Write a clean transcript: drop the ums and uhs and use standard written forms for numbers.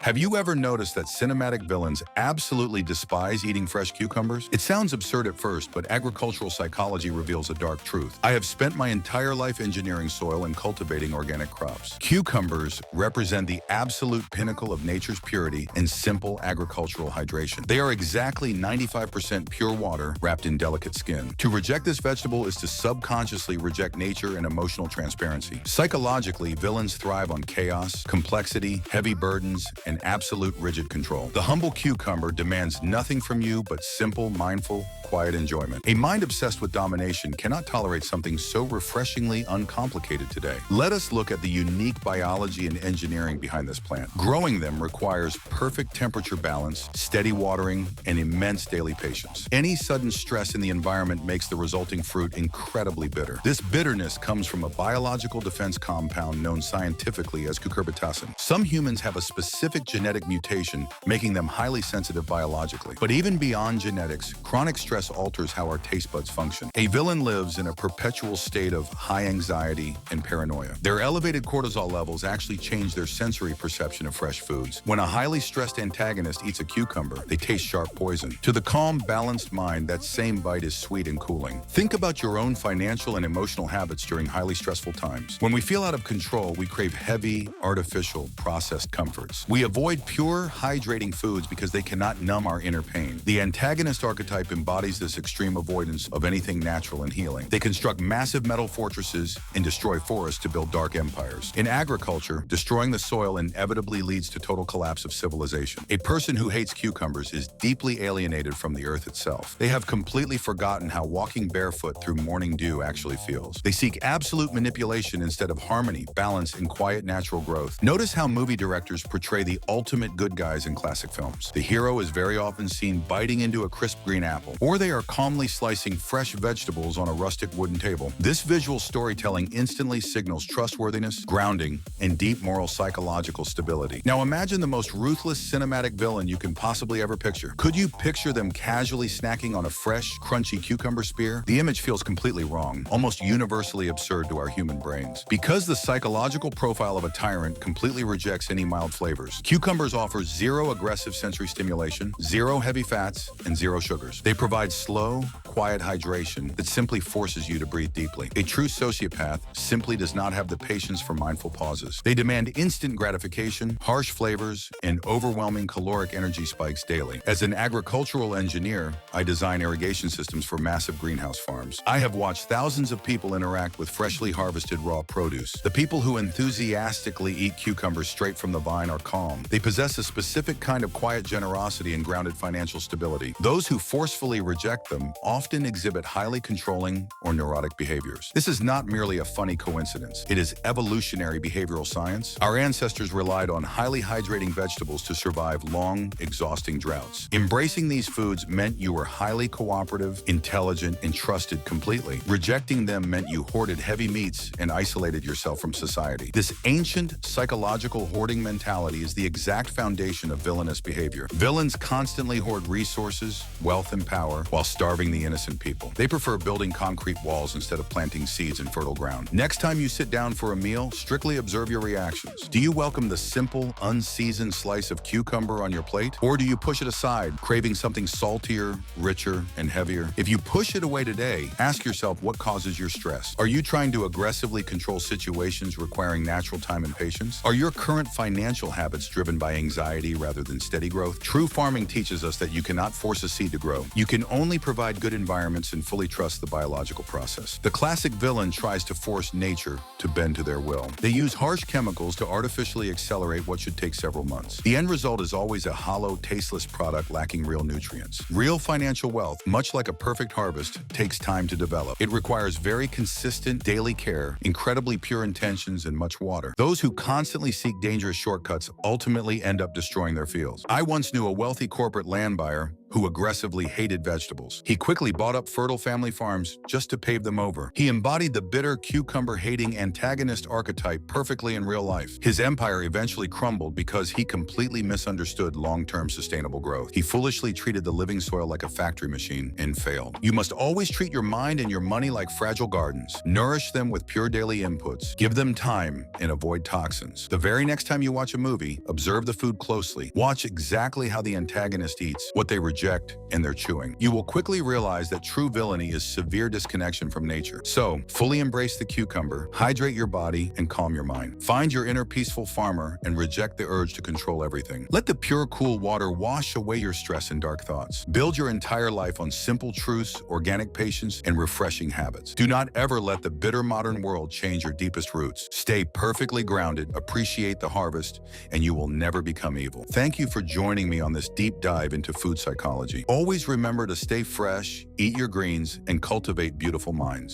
Have you ever noticed that cinematic villains absolutely despise eating fresh cucumbers? It sounds absurd at first, but agricultural psychology reveals a dark truth. I have spent my entire life engineering soil and cultivating organic crops. Cucumbers represent the absolute pinnacle of nature's purity and simple agricultural hydration. They are exactly 95% pure water wrapped in delicate skin. To reject this vegetable is to subconsciously reject nature and emotional transparency. Psychologically, villains thrive on chaos, complexity, heavy burdens, and absolute rigid control. The humble cucumber demands nothing from you but simple, mindful, quiet enjoyment. A mind obsessed with domination cannot tolerate something so refreshingly uncomplicated today. Let us look at the unique biology and engineering behind this plant. Growing them requires perfect temperature balance, steady watering, and immense daily patience. Any sudden stress in the environment makes the resulting fruit incredibly bitter. This bitterness comes from a biological defense compound known scientifically as cucurbitacin. Some humans have a specific genetic mutation, making them highly sensitive biologically. But even beyond genetics, chronic stress alters how our taste buds function. A villain lives in a perpetual state of high anxiety and paranoia. Their elevated cortisol levels actually change their sensory perception of fresh foods. When a highly stressed antagonist eats a cucumber, they taste sharp poison. To the calm, balanced mind, that same bite is sweet and cooling. Think about your own financial and emotional habits during highly stressful times. When we feel out of control, we crave heavy, artificial, processed comforts. We avoid pure, hydrating foods because they cannot numb our inner pain. The antagonist archetype embodies this extreme avoidance of anything natural and healing. They construct massive metal fortresses and destroy forests to build dark empires. In agriculture, destroying the soil inevitably leads to total collapse of civilization. A person who hates cucumbers is deeply alienated from the earth itself. They have completely forgotten how walking barefoot through morning dew actually feels. They seek absolute manipulation instead of harmony, balance, and quiet natural growth. Notice how movie directors portray the ultimate good guys in classic films. The hero is very often seen biting into a crisp green apple, or they are calmly slicing fresh vegetables on a rustic wooden table. This visual storytelling instantly signals trustworthiness, grounding, and deep moral psychological stability. Now imagine the most ruthless cinematic villain you can possibly ever picture. Could you picture them casually snacking on a fresh, crunchy cucumber spear? The image feels completely wrong, almost universally absurd to our human brains. Because the psychological profile of a tyrant completely rejects any mild flavors, cucumbers offer zero aggressive sensory stimulation, zero heavy fats, and zero sugars. They provide slow, quiet hydration that simply forces you to breathe deeply. A true sociopath simply does not have the patience for mindful pauses. They demand instant gratification, harsh flavors, and overwhelming caloric energy spikes daily. As an agricultural engineer, I design irrigation systems for massive greenhouse farms. I have watched thousands of people interact with freshly harvested raw produce. The people who enthusiastically eat cucumbers straight from the vine are calm. They possess a specific kind of quiet generosity and grounded financial stability. Those who forcefully reject them often exhibit highly controlling or neurotic behaviors. This is not merely a funny coincidence. It is evolutionary behavioral science. Our ancestors relied on highly hydrating vegetables to survive long, exhausting droughts. Embracing these foods meant you were highly cooperative, intelligent, and trusted completely. Rejecting them meant you hoarded heavy meats and isolated yourself from society. This ancient psychological hoarding mentality is the exact foundation of villainous behavior. Villains constantly hoard resources, wealth, and power while starving the innocent people. They prefer building concrete walls instead of planting seeds in fertile ground. Next time you sit down for a meal, strictly observe your reactions. Do you welcome the simple, unseasoned slice of cucumber on your plate? Or do you push it aside, craving something saltier, richer, and heavier? If you push it away today, ask yourself what causes your stress. Are you trying to aggressively control situations requiring natural time and patience? Are your current financial habits driven by anxiety rather than steady growth? True farming teaches us that you cannot force a seed to grow. You can only provide good environments and fully trust the biological process. The classic villain tries to force nature to bend to their will. They use harsh chemicals to artificially accelerate what should take several months. The end result is always a hollow, tasteless product lacking real nutrients. Real financial wealth, much like a perfect harvest, takes time to develop. It requires very consistent daily care, incredibly pure intentions, and much water. Those who constantly seek dangerous shortcuts ultimately end up destroying their fields. I once knew a wealthy corporate land buyer who aggressively hated vegetables. He quickly bought up fertile family farms just to pave them over. He embodied the bitter, cucumber-hating antagonist archetype perfectly in real life. His empire eventually crumbled because he completely misunderstood long-term sustainable growth. He foolishly treated the living soil like a factory machine and failed. You must always treat your mind and your money like fragile gardens. Nourish them with pure daily inputs. Give them time and avoid toxins. The very next time you watch a movie, observe the food closely. Watch exactly how the antagonist eats, what they reject, and their chewing. You will quickly realize that true villainy is severe disconnection from nature. So, fully embrace the cucumber, hydrate your body, and calm your mind. Find your inner peaceful farmer and reject the urge to control everything. Let the pure, cool water wash away your stress and dark thoughts. Build your entire life on simple truths, organic patience, and refreshing habits. Do not ever let the bitter modern world change your deepest roots. Stay perfectly grounded, appreciate the harvest, and you will never become evil. Thank you for joining me on this deep dive into food psychology. Always remember to stay fresh, eat your greens, and cultivate beautiful minds.